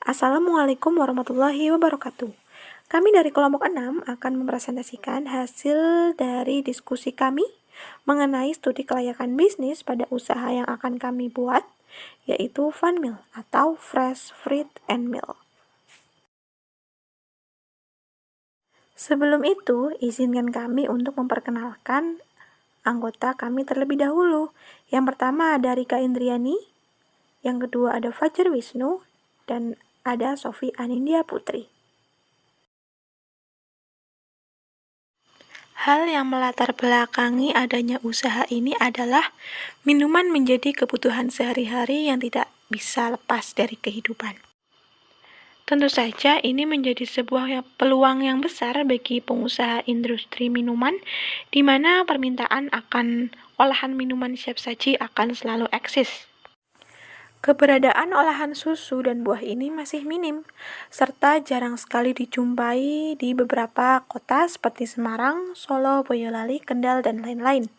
Assalamualaikum warahmatullahi wabarakatuh. Kami dari kelompok 6 akan mempresentasikan hasil dari diskusi kami mengenai studi kelayakan bisnis pada usaha yang akan kami buat, yaitu Fun Meal atau Fresh Fruit and Meal. Sebelum itu, izinkan kami untuk memperkenalkan anggota kami terlebih dahulu. Yang pertama ada Rika Indriani, yang kedua ada Fajar Wisnu, dan ada Sofi Anindya Putri. Hal yang melatar belakangi adanya usaha ini adalah minuman menjadi kebutuhan sehari-hari yang tidak bisa lepas dari kehidupan. Tentu saja ini menjadi sebuah peluang yang besar bagi pengusaha industri minuman, di mana permintaan akan olahan minuman siap saji akan selalu eksis. Keberadaan olahan susu dan buah ini masih minim, serta jarang sekali dijumpai di beberapa kota seperti Semarang, Solo, Boyolali, Kendal, dan lain-lain.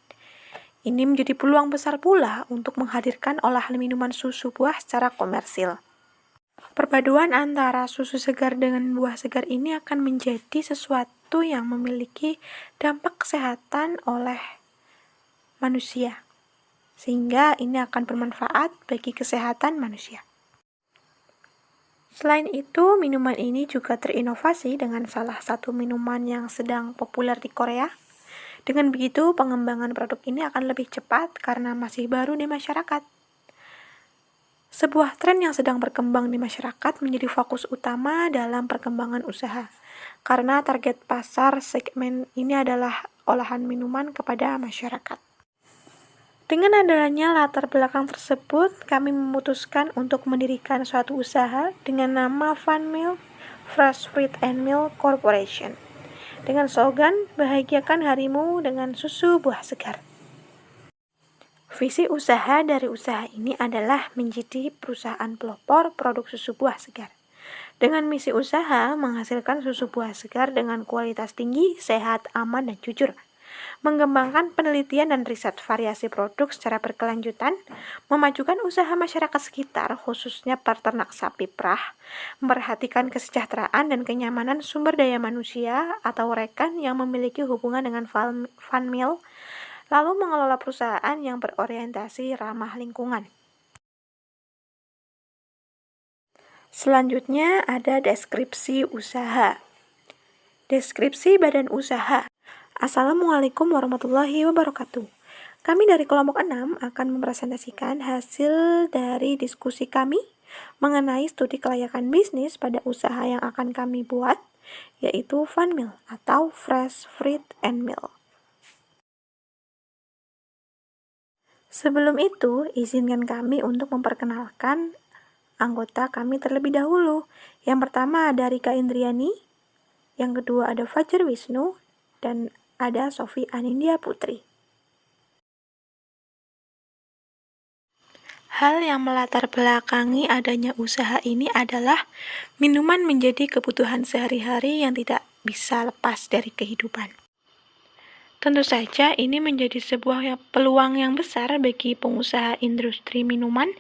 Ini menjadi peluang besar pula untuk menghadirkan olahan minuman susu buah secara komersil. Perpaduan antara susu segar dengan buah segar ini akan menjadi sesuatu yang memiliki dampak kesehatan oleh manusia, sehingga ini akan bermanfaat bagi kesehatan manusia. Selain itu, minuman ini juga terinovasi dengan salah satu minuman yang sedang populer di Korea. Dengan begitu, pengembangan produk ini akan lebih cepat karena masih baru di masyarakat. Sebuah tren yang sedang berkembang di masyarakat menjadi fokus utama dalam perkembangan usaha, karena target pasar segmen ini adalah olahan minuman kepada masyarakat. Dengan adanya latar belakang tersebut, kami memutuskan untuk mendirikan suatu usaha dengan nama Fun Meal, Fresh Fruit and Meal Corporation, dengan slogan bahagiakan harimu dengan susu buah segar. Visi usaha dari usaha ini adalah menjadi perusahaan pelopor produk susu buah segar. Dengan misi usaha menghasilkan susu buah segar dengan kualitas tinggi, sehat, aman, dan jujur. Mengembangkan penelitian dan riset variasi produk secara berkelanjutan, memajukan usaha masyarakat sekitar, khususnya peternak sapi perah, memperhatikan kesejahteraan dan kenyamanan sumber daya manusia atau rekan yang memiliki hubungan dengan Fun Meal, lalu mengelola perusahaan yang berorientasi ramah lingkungan. Selanjutnya ada deskripsi usaha. Deskripsi badan usaha. Assalamualaikum warahmatullahi wabarakatuh. Kami dari kelompok 6 akan mempresentasikan hasil dari diskusi kami mengenai studi kelayakan bisnis pada usaha yang akan kami buat, yaitu Fun Meal atau Fresh Fruit and Meal. Sebelum itu, izinkan kami untuk memperkenalkan anggota kami terlebih dahulu. Yang pertama ada Rika Indriani, yang kedua ada Fajar Wisnu, dan ada Sofi Anindya Putri. Hal yang melatar belakangi adanya usaha ini adalah minuman menjadi kebutuhan sehari-hari yang tidak bisa lepas dari kehidupan. Tentu saja ini menjadi sebuah peluang yang besar bagi pengusaha industri minuman,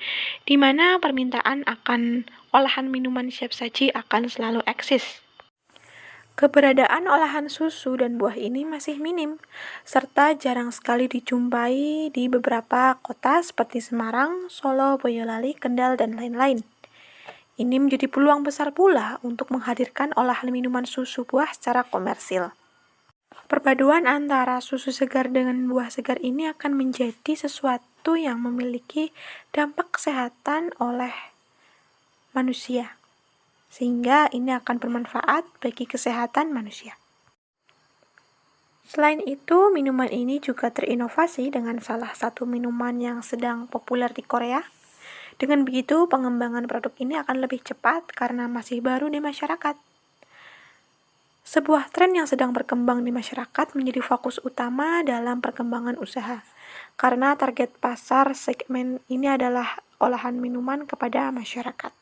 di mana permintaan akan olahan minuman siap saji akan selalu eksis. Keberadaan olahan susu dan buah ini masih minim, serta jarang sekali dijumpai di beberapa kota seperti Semarang, Solo, Boyolali, Kendal, dan lain-lain. Ini menjadi peluang besar pula untuk menghadirkan olahan minuman susu buah secara komersil. Perpaduan antara susu segar dengan buah segar ini akan menjadi sesuatu yang memiliki dampak kesehatan oleh manusia, sehingga ini akan bermanfaat bagi kesehatan manusia. Selain itu, minuman ini juga terinovasi dengan salah satu minuman yang sedang populer di Korea. Dengan begitu, pengembangan produk ini akan lebih cepat karena masih baru di masyarakat. Sebuah tren yang sedang berkembang di masyarakat menjadi fokus utama dalam perkembangan usaha, karena target pasar segmen ini adalah olahan minuman kepada masyarakat.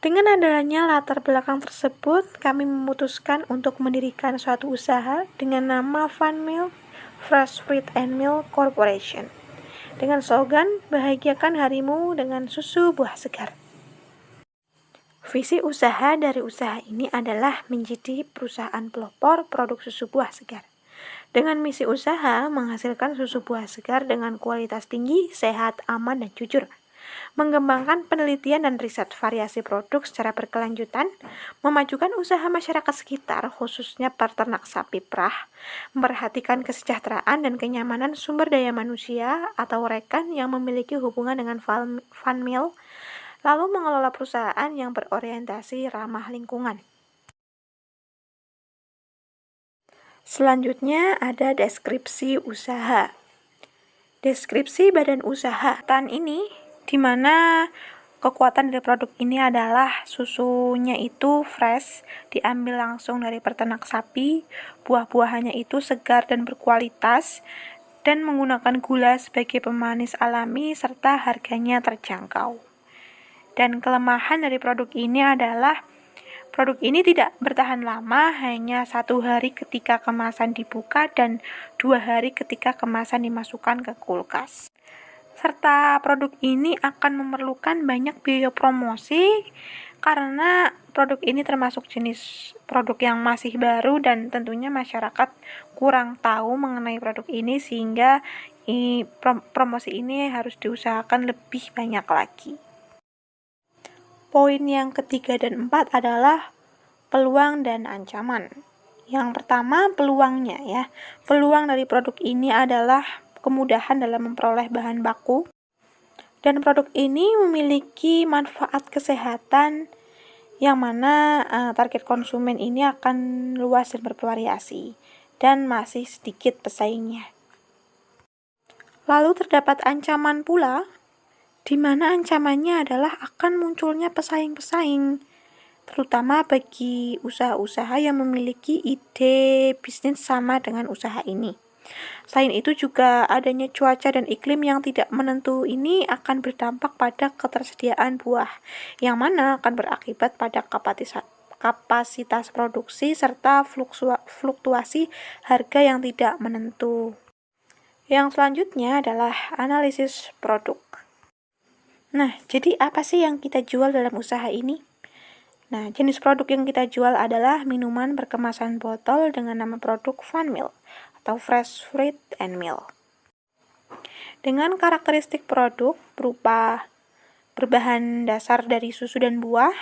Dengan adanya latar belakang tersebut, kami memutuskan untuk mendirikan suatu usaha dengan nama Fun Meal, Fresh Fruit and Meal Corporation, dengan slogan bahagiakan harimu dengan susu buah segar. Visi usaha dari usaha ini adalah menjadi perusahaan pelopor produk susu buah segar. Dengan misi usaha menghasilkan susu buah segar dengan kualitas tinggi, sehat, aman, dan jujur. Mengembangkan penelitian dan riset variasi produk secara berkelanjutan, memajukan usaha masyarakat sekitar, khususnya peternak sapi perah, memperhatikan kesejahteraan dan kenyamanan sumber daya manusia atau rekan yang memiliki hubungan dengan Funmill, lalu mengelola perusahaan yang berorientasi ramah lingkungan. Selanjutnya ada deskripsi usaha. Deskripsi badan usaha ini di mana kekuatan dari produk ini adalah susunya itu fresh, diambil langsung dari peternak sapi, buah-buahannya itu segar dan berkualitas, dan menggunakan gula sebagai pemanis alami serta harganya terjangkau. Dan kelemahan dari produk ini adalah produk ini tidak bertahan lama, hanya 1 hari ketika kemasan dibuka dan 2 hari ketika kemasan dimasukkan ke kulkas. Serta produk ini akan memerlukan banyak biaya promosi karena produk ini termasuk jenis produk yang masih baru dan tentunya masyarakat kurang tahu mengenai produk ini sehingga promosi ini harus diusahakan lebih banyak lagi. Poin yang ketiga dan 4 adalah peluang dan ancaman. Yang pertama, peluangnya ya. Peluang dari produk ini adalah kemudahan dalam memperoleh bahan baku. Dan produk ini memiliki manfaat kesehatan yang mana target konsumen ini akan luas dan bervariasi dan masih sedikit pesaingnya. Lalu terdapat ancaman pula, di mana ancamannya adalah akan munculnya pesaing-pesaing, terutama bagi usaha-usaha yang memiliki ide bisnis sama dengan usaha ini. Selain itu juga adanya cuaca dan iklim yang tidak menentu ini akan berdampak pada ketersediaan buah, yang mana akan berakibat pada kapasitas produksi serta fluktuasi harga yang tidak menentu. Yang selanjutnya adalah analisis produk. Nah, jadi apa sih yang kita jual dalam usaha ini? Nah, jenis produk yang kita jual adalah minuman berkemasan botol dengan nama produk Funmill atau Fresh Fruit and Milk. Dengan karakteristik produk berupa berbahan dasar dari susu dan buah,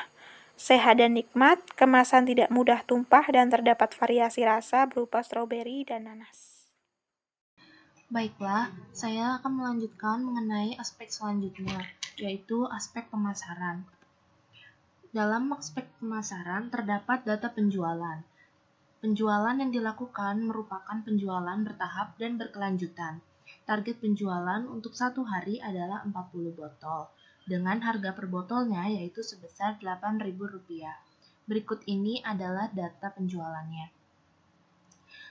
sehat dan nikmat, kemasan tidak mudah tumpah, dan terdapat variasi rasa berupa stroberi dan nanas. Baiklah, saya akan melanjutkan mengenai aspek selanjutnya, yaitu aspek pemasaran. Dalam aspek pemasaran terdapat data penjualan. Penjualan yang dilakukan merupakan penjualan bertahap dan berkelanjutan. Target penjualan untuk 1 hari adalah 40 botol, dengan harga per botolnya yaitu sebesar Rp8.000. Berikut ini adalah data penjualannya.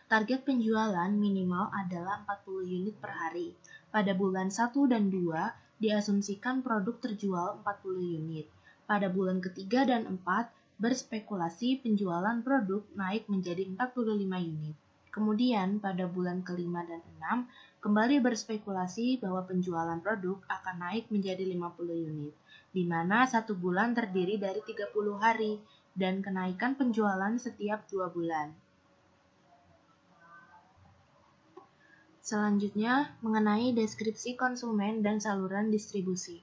Target penjualan minimal adalah 40 unit per hari. Pada bulan 1 dan 2, diasumsikan produk terjual 40 unit. Pada bulan ketiga dan 4, berspekulasi penjualan produk naik menjadi 45 unit. Kemudian pada bulan kelima dan 6, kembali berspekulasi bahwa penjualan produk akan naik menjadi 50 unit, di mana 1 bulan terdiri dari 30 hari, dan kenaikan penjualan setiap 2 bulan. Selanjutnya, mengenai deskripsi konsumen dan saluran distribusi.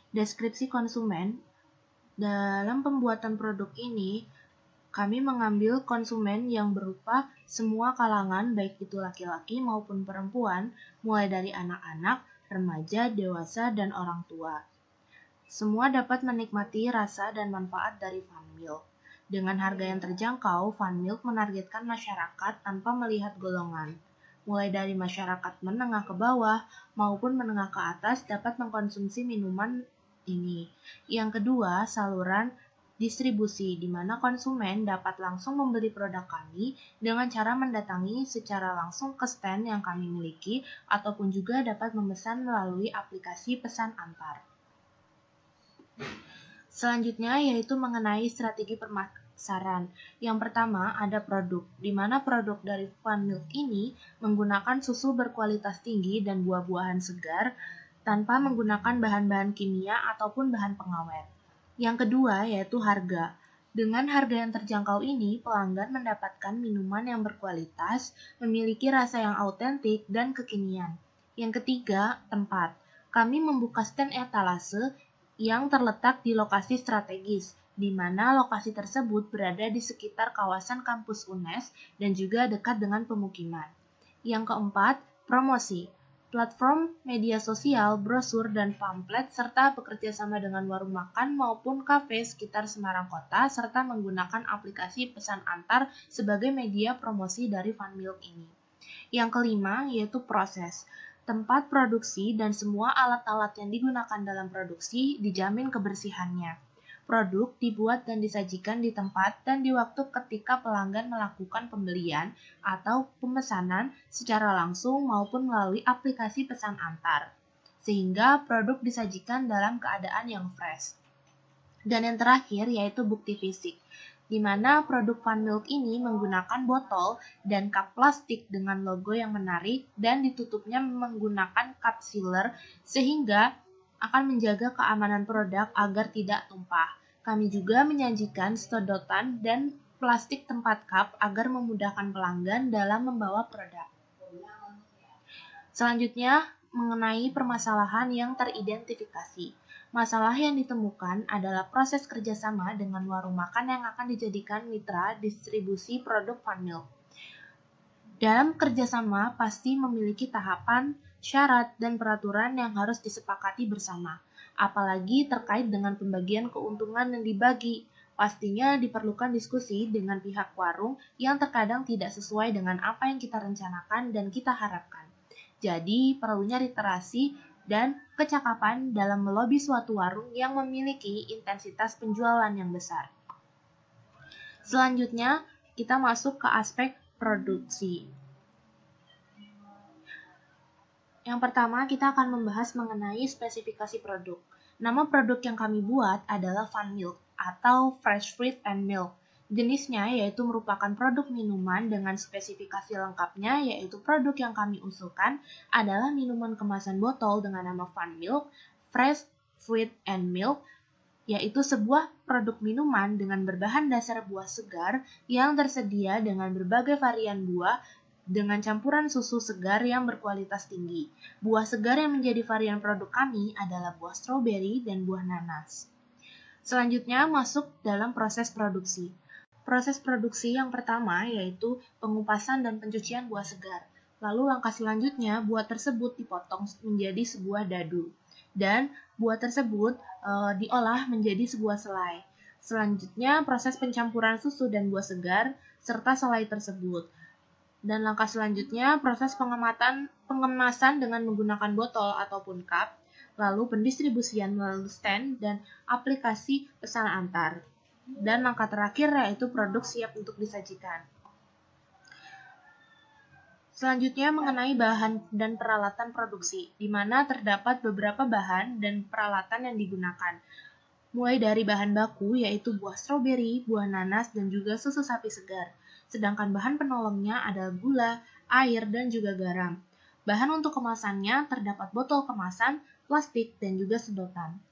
Deskripsi konsumen, dalam pembuatan produk ini, kami mengambil konsumen yang berupa semua kalangan, baik itu laki-laki maupun perempuan, mulai dari anak-anak, remaja, dewasa, dan orang tua. Semua dapat menikmati rasa dan manfaat dari Funmill. Dengan harga yang terjangkau, Funmill menargetkan masyarakat tanpa melihat golongan. Mulai dari masyarakat menengah ke bawah maupun menengah ke atas dapat mengkonsumsi minuman ini. Yang kedua, saluran distribusi, di mana konsumen dapat langsung membeli produk kami dengan cara mendatangi secara langsung ke stand yang kami miliki ataupun juga dapat memesan melalui aplikasi pesan antar. Selanjutnya yaitu mengenai strategi pemasaran. Yang pertama ada produk, di mana produk dari Funmill ini menggunakan susu berkualitas tinggi dan buah-buahan segar tanpa menggunakan bahan-bahan kimia ataupun bahan pengawet. Yang kedua yaitu harga. Dengan harga yang terjangkau ini, pelanggan mendapatkan minuman yang berkualitas, memiliki rasa yang autentik, dan kekinian. Yang ketiga, tempat. Kami membuka stand etalase yang terletak di lokasi strategis, di mana lokasi tersebut berada di sekitar kawasan kampus UNES dan juga dekat dengan pemukiman. Yang keempat, promosi. Platform media sosial, brosur, dan pamflet, serta bekerja sama dengan warung makan maupun kafe sekitar Semarang Kota, serta menggunakan aplikasi pesan antar sebagai media promosi dari Fun Milk ini. Yang kelima, yaitu proses. Tempat produksi dan semua alat-alat yang digunakan dalam produksi dijamin kebersihannya. Produk dibuat dan disajikan di tempat dan di waktu ketika pelanggan melakukan pembelian atau pemesanan secara langsung maupun melalui aplikasi pesan antar, sehingga produk disajikan dalam keadaan yang fresh. Dan yang terakhir yaitu bukti fisik, di mana produk Fun Milk ini menggunakan botol dan cup plastik dengan logo yang menarik dan ditutupnya menggunakan cup sealer sehingga akan menjaga keamanan produk agar tidak tumpah. Kami juga menyajikan sedotan dan plastik tempat cup agar memudahkan pelanggan dalam membawa produk. Selanjutnya, mengenai permasalahan yang teridentifikasi. Masalah yang ditemukan adalah proses kerjasama dengan warung makan yang akan dijadikan mitra distribusi produk Fun Milk. Dalam kerjasama pasti memiliki tahapan, syarat, dan peraturan yang harus disepakati bersama. Apalagi terkait dengan pembagian keuntungan yang dibagi. Pastinya diperlukan diskusi dengan pihak warung yang terkadang tidak sesuai dengan apa yang kita rencanakan dan kita harapkan. Jadi, perlunya literasi dan kecakapan dalam melobi suatu warung yang memiliki intensitas penjualan yang besar. Selanjutnya, kita masuk ke aspek produksi. Yang pertama, kita akan membahas mengenai spesifikasi produk. Nama produk yang kami buat adalah Fun Milk atau Fresh Fruit and Milk. Jenisnya yaitu merupakan produk minuman dengan spesifikasi lengkapnya, yaitu produk yang kami usulkan adalah minuman kemasan botol dengan nama Fun Milk, Fresh Fruit and Milk, yaitu sebuah produk minuman dengan berbahan dasar buah segar yang tersedia dengan berbagai varian buah dengan campuran susu segar yang berkualitas tinggi. Buah segar yang menjadi varian produk kami adalah buah stroberi dan buah nanas. Selanjutnya masuk dalam proses produksi. Proses produksi yang pertama yaitu pengupasan dan pencucian buah segar. Lalu langkah selanjutnya buah tersebut dipotong menjadi sebuah dadu. Dan buah tersebut diolah menjadi sebuah selai. Selanjutnya proses pencampuran susu dan buah segar serta selai tersebut. Dan langkah selanjutnya proses pengemasan dengan menggunakan botol ataupun cup, lalu pendistribusian melalui stand dan aplikasi pesan antar. Dan langkah terakhir yaitu produk siap untuk disajikan. Selanjutnya mengenai bahan dan peralatan produksi, di mana terdapat beberapa bahan dan peralatan yang digunakan. Mulai dari bahan baku yaitu buah stroberi, buah nanas, dan juga susu sapi segar. Sedangkan bahan penolongnya adalah gula, air, dan juga garam. Bahan untuk kemasannya terdapat botol kemasan, plastik, dan juga sedotan.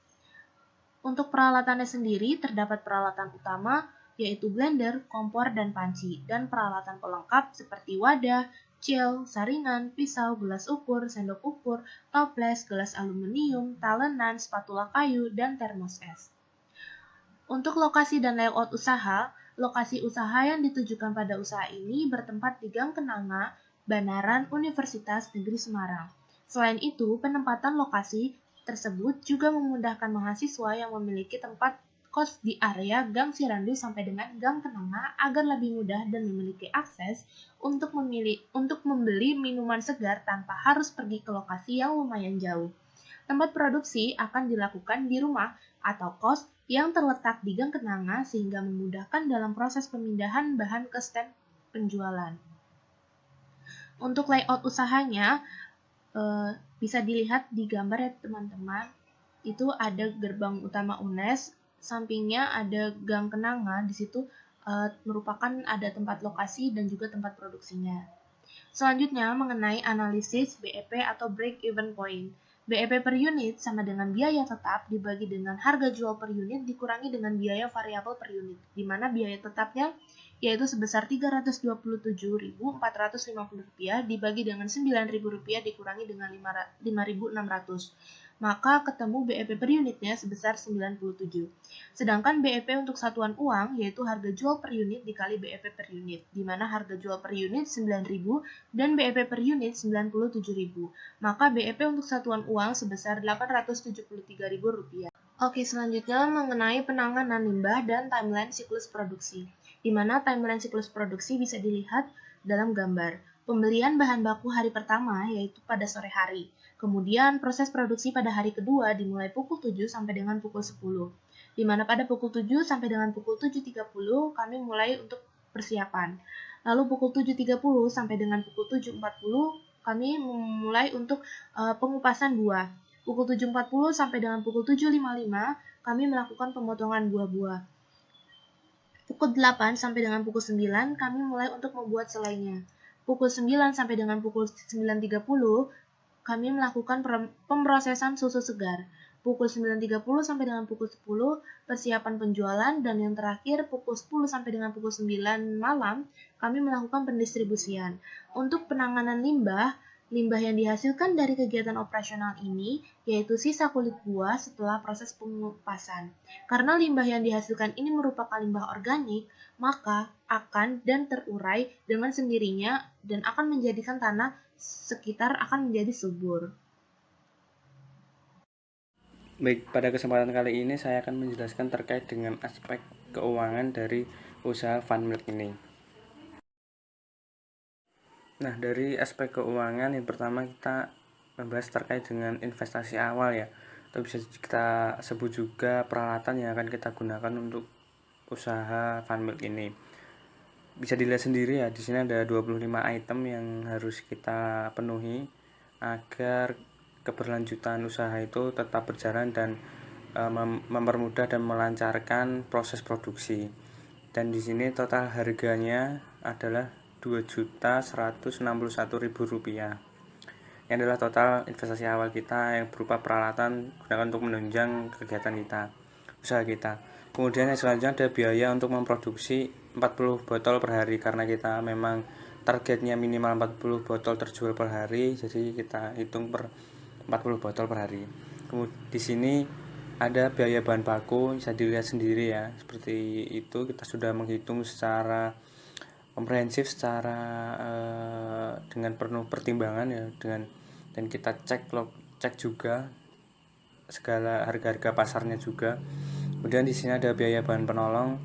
Untuk peralatannya sendiri terdapat peralatan utama yaitu blender, kompor, dan panci, dan peralatan pelengkap seperti wadah, cil, saringan, pisau, gelas ukur, sendok ukur, toples, gelas aluminium, talenan, spatula kayu, dan termos es. Untuk lokasi dan layout usaha, lokasi usaha yang ditujukan pada usaha ini bertempat di Gang Kenanga, Banaran Universitas Negeri Semarang. Selain itu, penempatan lokasi tersebut juga memudahkan mahasiswa yang memiliki tempat kos di area Gang Sirandu sampai dengan Gang Kenanga agar lebih mudah dan memiliki akses untuk membeli minuman segar tanpa harus pergi ke lokasi yang lumayan jauh. Tempat produksi akan dilakukan di rumah atau kos yang terletak di Gang Kenanga sehingga memudahkan dalam proses pemindahan bahan ke stand penjualan. Untuk layout usahanya bisa dilihat di gambar ya teman-teman. Itu ada gerbang utama UNES, sampingnya ada Gang Kenanga, di situ merupakan ada tempat lokasi dan juga tempat produksinya. Selanjutnya mengenai analisis BEP atau break even point. BEP per unit sama dengan biaya tetap dibagi dengan harga jual per unit dikurangi dengan biaya variabel per unit, di mana biaya tetapnya yaitu sebesar Rp327.450 dibagi dengan Rp9.000 dikurangi dengan Rp5.600. Maka ketemu BEP per unitnya sebesar 97. Sedangkan BEP untuk satuan uang yaitu harga jual per unit dikali BEP per unit, di mana harga jual per unit 9.000 dan BEP per unit 97.000. Maka BEP untuk satuan uang sebesar Rp873.000. Oke, selanjutnya mengenai penanganan limbah dan timeline siklus produksi, di mana timeline siklus produksi bisa dilihat dalam gambar. Pembelian bahan baku hari pertama yaitu pada sore hari. Kemudian proses produksi pada hari kedua dimulai pukul 7 sampai dengan pukul 10. Di mana pada pukul 7 sampai dengan pukul 7.30 kami mulai untuk persiapan. Lalu pukul 7.30 sampai dengan pukul 7.40 kami memulai untuk pengupasan buah. Pukul 7.40 sampai dengan pukul 7.55 kami melakukan pemotongan buah-buah. Pukul 8 sampai dengan pukul 9 kami mulai untuk membuat selainya. Pukul 9 sampai dengan pukul 9.30 kami melakukan pemrosesan susu segar. Pukul 9.30 sampai dengan pukul 10 persiapan penjualan, dan yang terakhir pukul 10 sampai dengan pukul 9 malam kami melakukan pendistribusian. Untuk penanganan limbah yang dihasilkan dari kegiatan operasional ini yaitu sisa kulit buah setelah proses pengupasan. Karena limbah yang dihasilkan ini merupakan limbah organik, maka akan dan terurai dengan sendirinya dan akan menjadikan tanah sekitar akan menjadi subur. Baik, pada kesempatan kali ini saya akan menjelaskan terkait dengan aspek keuangan dari usaha Funmilk ini. Nah, dari aspek keuangan yang pertama kita membahas terkait dengan investasi awal ya, atau bisa kita sebut juga peralatan yang akan kita gunakan untuk usaha Funmilk ini. Bisa dilihat sendiri ya, di sini ada 25 item yang harus kita penuhi agar keberlanjutan usaha itu tetap berjalan dan mempermudah dan melancarkan proses produksi. Dan di sini total harganya adalah Rp2.161.000. Ini adalah total investasi awal kita yang berupa peralatan gunakan untuk menunjang kegiatan kita, usaha kita. Kemudian yang selanjutnya ada biaya untuk memproduksi 40 botol per hari, karena kita memang targetnya minimal 40 botol terjual per hari, jadi kita hitung per 40 botol per hari. Kemudian di sini ada biaya bahan baku, bisa dilihat sendiri ya. Seperti itu kita sudah menghitung secara komprehensif, secara dengan penuh pertimbangan ya, dan kita cek juga segala harga-harga pasarnya juga. Kemudian di sini ada biaya bahan penolong,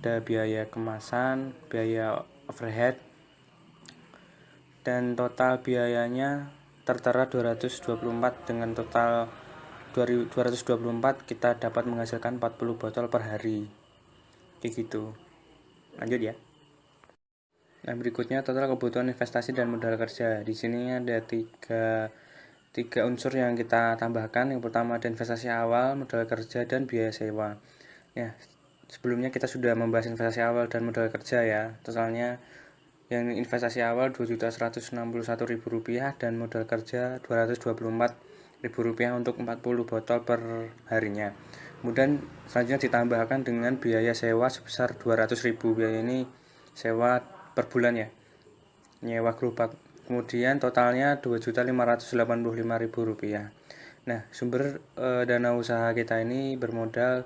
ada biaya kemasan, biaya overhead, dan total biayanya tertera 224. Dengan total 224 kita dapat menghasilkan 40 botol per hari. Kayak gitu. Lanjut ya. Nah, berikutnya total kebutuhan investasi dan modal kerja. Di sini ada tiga unsur yang kita tambahkan. Yang pertama ada investasi awal, modal kerja, dan biaya sewa. Ya, sebelumnya kita sudah membahas investasi awal dan modal kerja ya. Totalnya yang investasi awal Rp2.161.000 dan modal kerja Rp224.000 untuk 40 botol per harinya. Kemudian selanjutnya ditambahkan dengan biaya sewa sebesar Rp200.000. Biaya ini sewa per bulan ya, nyewa gerobak. Kemudian totalnya Rp2.585.000. Nah, sumber dana usaha kita ini bermodal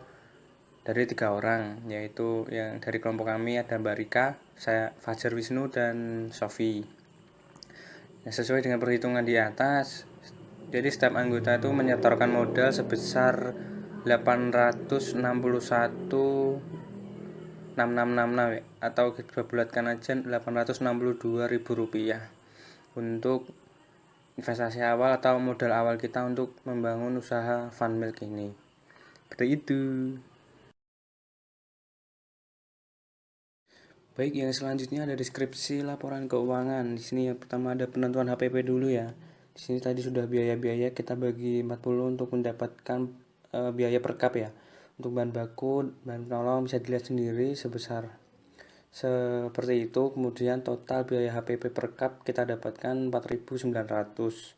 dari 3 orang, yaitu yang dari kelompok kami ada Mbak Rika, saya Fajar Wisnu, dan Sofi. Nah, sesuai dengan perhitungan di atas, jadi setiap anggota itu menyetorkan modal sebesar 861.666 atau kita bulatkan aja Rp862.000 untuk investasi awal atau modal awal kita untuk membangun usaha Funmilk ini. Seperti itu. Baik, yang selanjutnya ada deskripsi laporan keuangan. Di sini yang pertama ada penentuan HPP dulu ya. Di sini tadi sudah biaya-biaya kita bagi 40 untuk mendapatkan biaya per cup ya. Untuk bahan baku, bahan penolong bisa dilihat sendiri sebesar seperti itu. Kemudian total biaya HPP per cup kita dapatkan Rp4.900.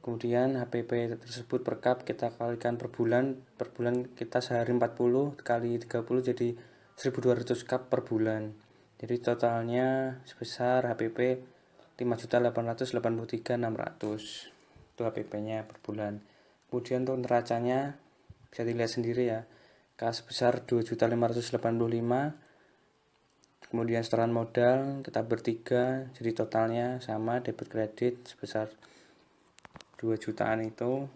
Kemudian HPP tersebut per cup kita kalikan per bulan kita sehari 40 kali 30 jadi 1200 cup per bulan. Jadi totalnya sebesar HPP 5.883.600. Itu HPP-nya per bulan. Kemudian untuk neracanya bisa dilihat sendiri ya. Kas sebesar 2.585. Kemudian setoran modal kita bertiga, jadi totalnya sama debit kredit sebesar 2 jutaan itu.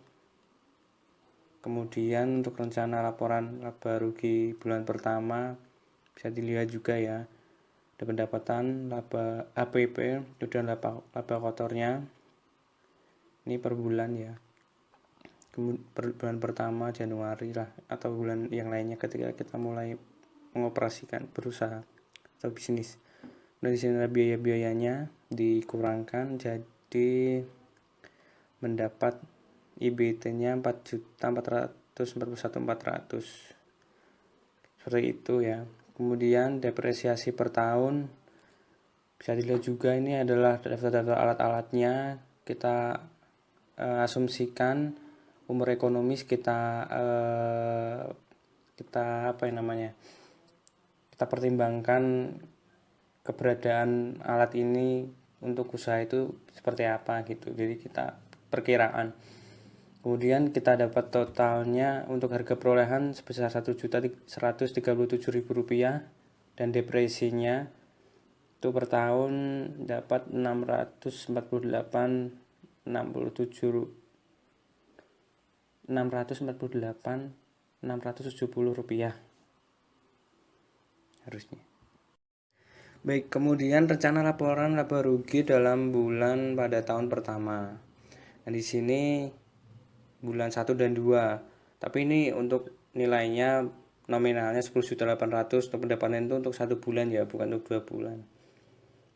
Kemudian untuk rencana laporan laba rugi bulan pertama bisa dilihat juga ya. Ada pendapatan laba APP dan laba kotornya. Ini per bulan ya. Per bulan pertama Januari lah atau bulan yang lainnya ketika kita mulai mengoperasikan berusaha atau bisnis. Nah, di sini ada biaya-biayanya dikurangkan jadi mendapat IBT-nya 4.441.400. Seperti itu ya. Kemudian depresiasi per tahun bisa dilihat juga, ini adalah daftar-daftar alat-alatnya. Kita asumsikan umur ekonomis kita kita pertimbangkan keberadaan alat ini untuk usaha itu seperti apa gitu. Jadi kita perkiraan. Kemudian kita dapat totalnya untuk harga perolehan sebesar Rp1.137.000 dan depresinya itu per tahun dapat 648.670 rupiah harusnya. Baik, kemudian rencana laporan laba rugi dalam bulan pada tahun pertama. Nah, di sini bulan 1 dan 2. Tapi ini untuk nilainya nominalnya 10.800.000 untuk pendapatan itu untuk 1 bulan ya, bukan untuk 2 bulan.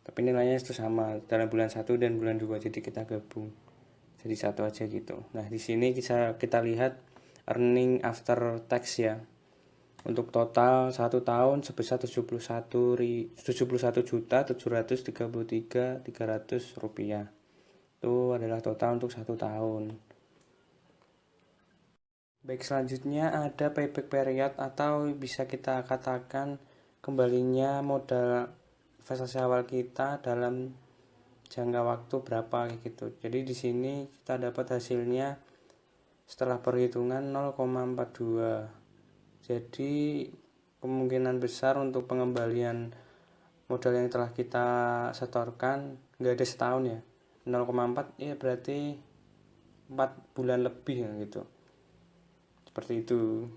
Tapi nilainya itu sama dalam bulan 1 dan bulan 2, jadi kita gabung. Jadi satu aja gitu. Nah, di sini kita lihat earning after tax ya. Untuk total 1 tahun sebesar 71.733.300 rupiah. Itu adalah total untuk 1 tahun. Baik, selanjutnya ada payback period atau bisa kita katakan kembalinya modal investasi awal kita dalam jangka waktu berapa gitu. Jadi di sini kita dapat hasilnya setelah perhitungan 0,42. Jadi kemungkinan besar untuk pengembalian modal yang telah kita setorkan nggak ada setahun ya, 0,4 ya berarti 4 bulan lebih ya gitu, seperti itu.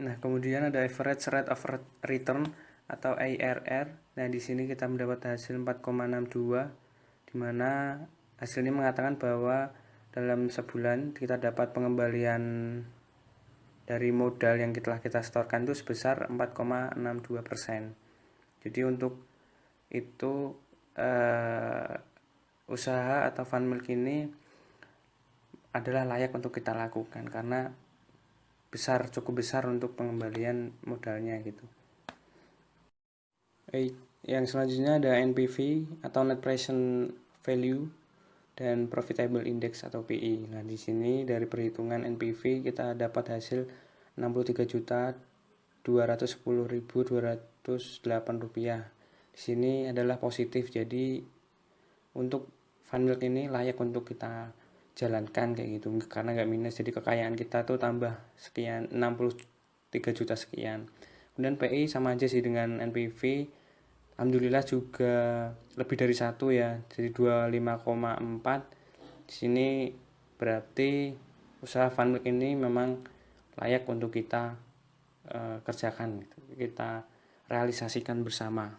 Nah, kemudian ada average rate of return atau ARR. Nah, di sini kita mendapat hasil 4,62, di mana hasil ini mengatakan bahwa dalam sebulan kita dapat pengembalian dari modal yang telah kita setorkan itu sebesar 4,62%. Jadi untuk itu usaha atau Funmilk ini adalah layak untuk kita lakukan karena cukup besar untuk pengembalian modalnya gitu. Yang selanjutnya ada NPV atau Net Present Value dan Profitable Index atau PI. Nah, di sini dari perhitungan NPV kita dapat hasil 63.210.208 rupiah. Di sini adalah positif, jadi untuk Funmilk ini layak untuk kita jalankan kayak gitu, karena nggak minus, jadi kekayaan kita tuh tambah sekian, 63 juta sekian. Kemudian PI sama aja sih dengan NPV, alhamdulillah juga lebih dari 1 ya, jadi 25,4. Di sini berarti usaha Funmilk ini memang layak untuk kita kerjakan, kita realisasikan bersama.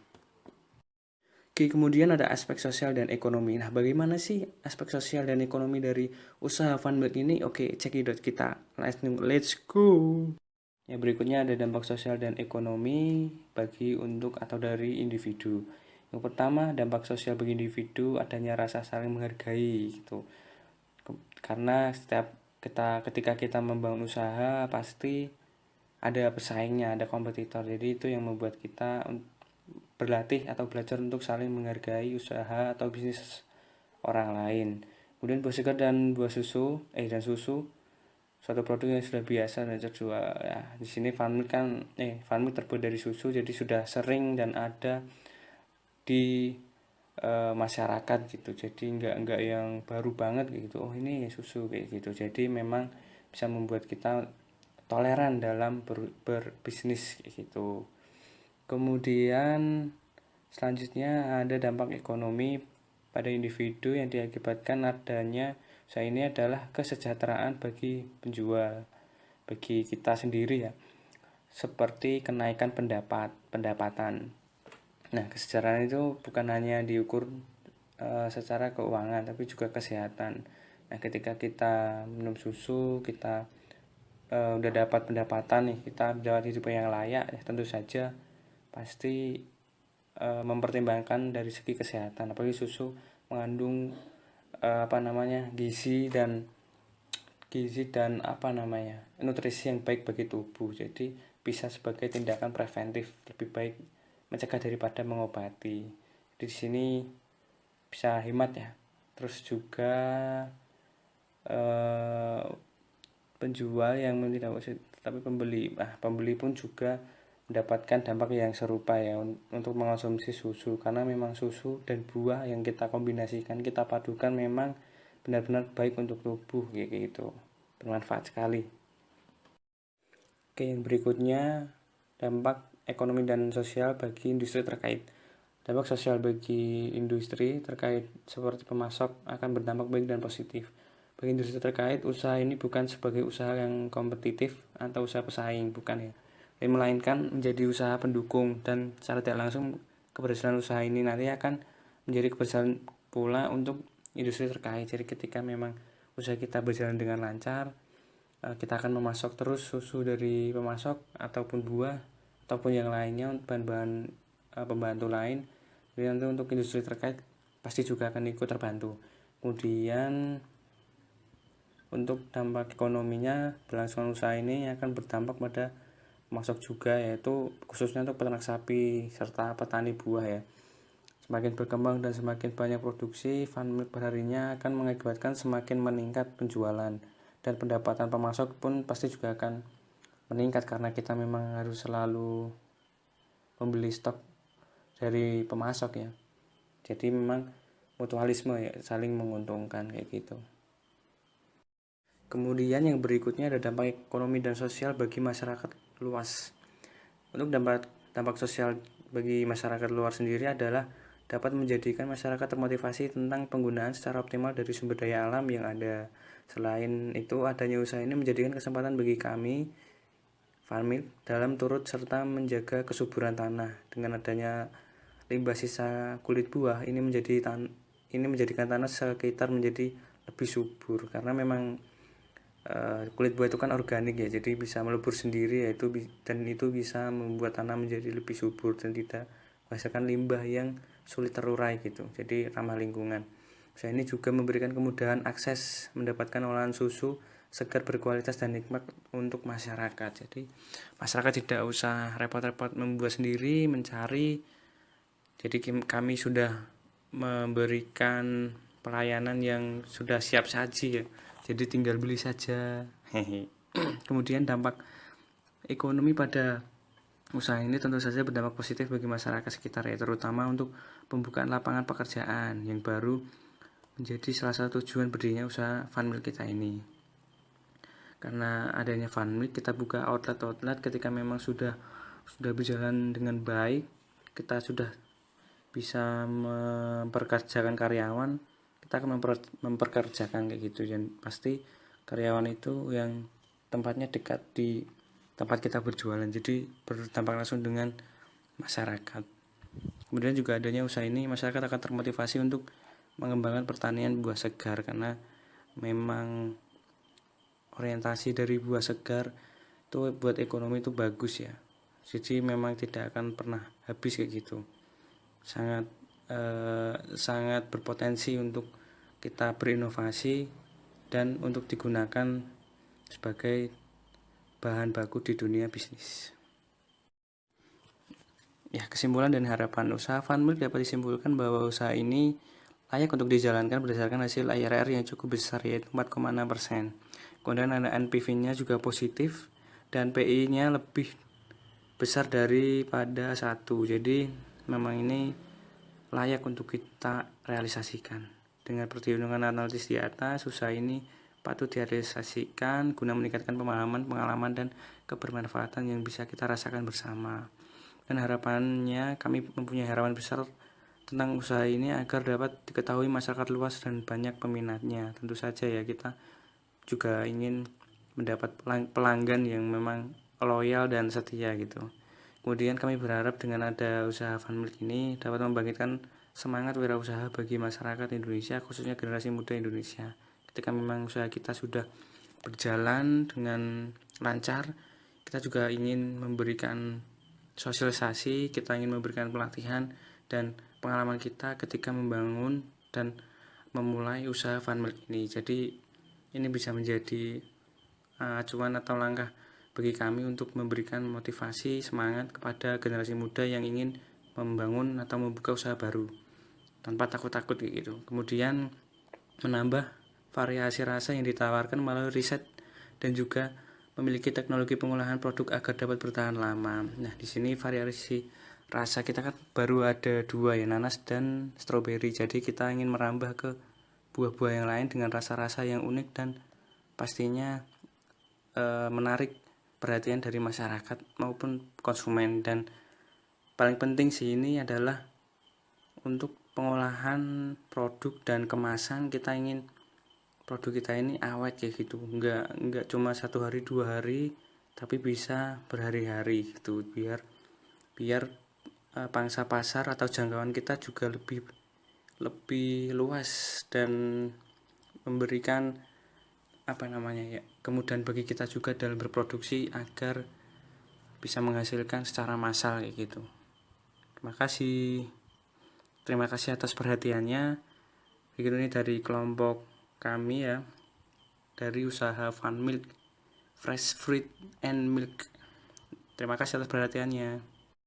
Oke, kemudian ada aspek sosial dan ekonomi. Nah, bagaimana sih aspek sosial dan ekonomi dari usaha Funmilk ini? Oke, cekidot kita. Let's go. Ya, berikutnya ada dampak sosial dan ekonomi bagi untuk atau dari individu. Yang pertama, dampak sosial bagi individu adanya rasa saling menghargai gitu. Karena ketika kita membangun usaha pasti ada pesaingnya, ada kompetitor. Jadi itu yang membuat kita berlatih atau belajar untuk saling menghargai usaha atau bisnis orang lain. Kemudian buah segar dan dan susu, suatu produk yang sudah biasa dan terjual. Ya, di sini farm milk terbuat dari susu, jadi sudah sering dan ada di masyarakat gitu. Jadi nggak yang baru banget gitu. Oh ini susu kayak gitu. Jadi memang bisa membuat kita toleran dalam berbisnis kayak gitu. Kemudian selanjutnya ada dampak ekonomi pada individu yang diakibatkan adanya usaha ini adalah kesejahteraan bagi penjual, bagi kita sendiri ya, seperti kenaikan pendapatan. Nah, kesejahteraan itu bukan hanya diukur secara keuangan, tapi juga kesehatan. Nah, ketika kita minum susu, kita udah dapat pendapatan nih, kita menjalani hidup yang layak, ya tentu saja pasti mempertimbangkan dari segi kesehatan. Apalagi susu mengandung gizi dan nutrisi yang baik bagi tubuh. Jadi bisa sebagai tindakan preventif, lebih baik mencegah daripada mengobati. Di sini bisa hemat ya. Terus juga penjual yang tidak tapi pembeli pun juga mendapatkan dampak yang serupa ya untuk mengonsumsi susu, karena memang susu dan buah yang kita kombinasikan, kita padukan memang benar-benar baik untuk tubuh kayak gitu, bermanfaat sekali. Oke, yang berikutnya dampak ekonomi dan sosial bagi industri terkait. Dampak sosial bagi industri terkait seperti pemasok akan berdampak baik dan positif. Bagi industri terkait, usaha ini bukan sebagai usaha yang kompetitif atau usaha pesaing, bukan ya. Tapi melainkan menjadi usaha pendukung, dan secara tidak langsung keberhasilan usaha ini nanti akan menjadi keberhasilan pula untuk industri terkait. Jadi ketika memang usaha kita berjalan dengan lancar, kita akan memasok terus susu dari pemasok ataupun buah ataupun yang lainnya, bahan-bahan pembantu lain. Jadi nanti untuk industri terkait pasti juga akan ikut terbantu. Kemudian untuk dampak ekonominya, berlangsungan usaha ini akan berdampak pada pemasok juga, yaitu khususnya untuk peternak sapi serta petani buah ya. Semakin berkembang dan semakin banyak produksi, farm milk perharinya akan mengakibatkan semakin meningkat penjualan, dan pendapatan pemasok pun pasti juga akan meningkat karena kita memang harus selalu membeli stok dari pemasok ya. Jadi memang mutualisme ya, saling menguntungkan kayak gitu. Kemudian yang berikutnya ada dampak ekonomi dan sosial bagi masyarakat luas. Untuk dampak sosial bagi masyarakat luar sendiri adalah dapat menjadikan masyarakat termotivasi tentang penggunaan secara optimal dari sumber daya alam yang ada. Selain itu, adanya usaha ini menjadikan kesempatan bagi kami farm milk dalam turut serta menjaga kesuburan tanah. Dengan adanya limbah sisa kulit buah ini menjadikan tanah sekitar menjadi lebih subur, karena memang kulit buah itu kan organik ya, jadi bisa melebur sendiri dan itu bisa membuat tanah menjadi lebih subur dan tidak menghasilkan limbah yang sulit terurai gitu. Jadi ramah lingkungan. Usaha ini juga memberikan kemudahan akses mendapatkan olahan susu segar berkualitas dan nikmat untuk masyarakat. Jadi masyarakat tidak usah repot-repot membuat sendiri, mencari. Jadi kami sudah memberikan pelayanan yang sudah siap saji ya. Jadi tinggal beli saja. Kemudian dampak ekonomi pada usaha ini tentu saja berdampak positif bagi masyarakat sekitar ya, terutama untuk pembukaan lapangan pekerjaan yang baru menjadi salah satu tujuan berdirinya usaha farm milk kita ini. Karena adanya farm milk, kita buka outlet ketika memang sudah berjalan dengan baik, kita sudah bisa memperkerjakan karyawan, kita akan memperkerjakan kayak gitu, dan pasti karyawan itu yang tempatnya dekat di tempat kita berjualan, jadi berdampak langsung dengan masyarakat. Kemudian juga adanya usaha ini, masyarakat akan termotivasi untuk mengembangkan pertanian buah segar, karena memang orientasi dari buah segar itu buat ekonomi itu bagus ya. Jadi memang tidak akan pernah habis kayak gitu. Sangat berpotensi untuk kita berinovasi dan untuk digunakan sebagai bahan baku di dunia bisnis. Ya, kesimpulan dan harapan usaha farm milk dapat disimpulkan bahwa usaha ini layak untuk dijalankan berdasarkan hasil IRR yang cukup besar, yaitu 4,6%. Kemudian ada NPV-nya juga positif dan PI-nya lebih besar daripada 1. Jadi memang ini layak untuk kita realisasikan. Dengan perhitungan analisis di atas, usaha ini patut direalisasikan guna meningkatkan pemahaman, pengalaman, dan kebermanfaatan yang bisa kita rasakan bersama. Dan harapannya, kami mempunyai harapan besar tentang usaha ini agar dapat diketahui masyarakat luas dan banyak peminatnya. Tentu saja ya, kita juga ingin mendapat pelanggan yang memang loyal dan setia gitu. Kemudian kami berharap dengan ada usaha Funmilk ini dapat membangkitkan semangat wirausaha bagi masyarakat Indonesia, khususnya generasi muda Indonesia. Ketika memang usaha kita sudah berjalan dengan lancar, kita juga ingin memberikan sosialisasi, kita ingin memberikan pelatihan dan pengalaman kita ketika membangun dan memulai usaha Funmilk ini. Jadi ini bisa menjadi acuan atau langkah bagi kami untuk memberikan motivasi, semangat kepada generasi muda yang ingin membangun atau membuka usaha baru tanpa takut-takut gitu. Kemudian menambah variasi rasa yang ditawarkan melalui riset dan juga memiliki teknologi pengolahan produk agar dapat bertahan lama. Nah, di sini variasi rasa kita kan baru ada 2 ya, nanas dan stroberi. Jadi kita ingin merambah ke buah-buah yang lain dengan rasa-rasa yang unik dan pastinya menarik perhatian dari masyarakat maupun konsumen. Dan paling penting sih ini adalah untuk pengolahan produk dan kemasan, kita ingin produk kita ini awet kayak gitu, enggak cuma 1 hari 2 hari, tapi bisa berhari-hari gitu, biar pangsa pasar atau jangkauan kita juga lebih luas dan memberikan kemudahan bagi kita juga dalam berproduksi agar bisa menghasilkan secara massal kayak gitu. Terima kasih atas perhatiannya. Begitu ini dari kelompok kami ya, dari usaha Funmilk Fresh Fruit and Milk. Terima kasih atas perhatiannya.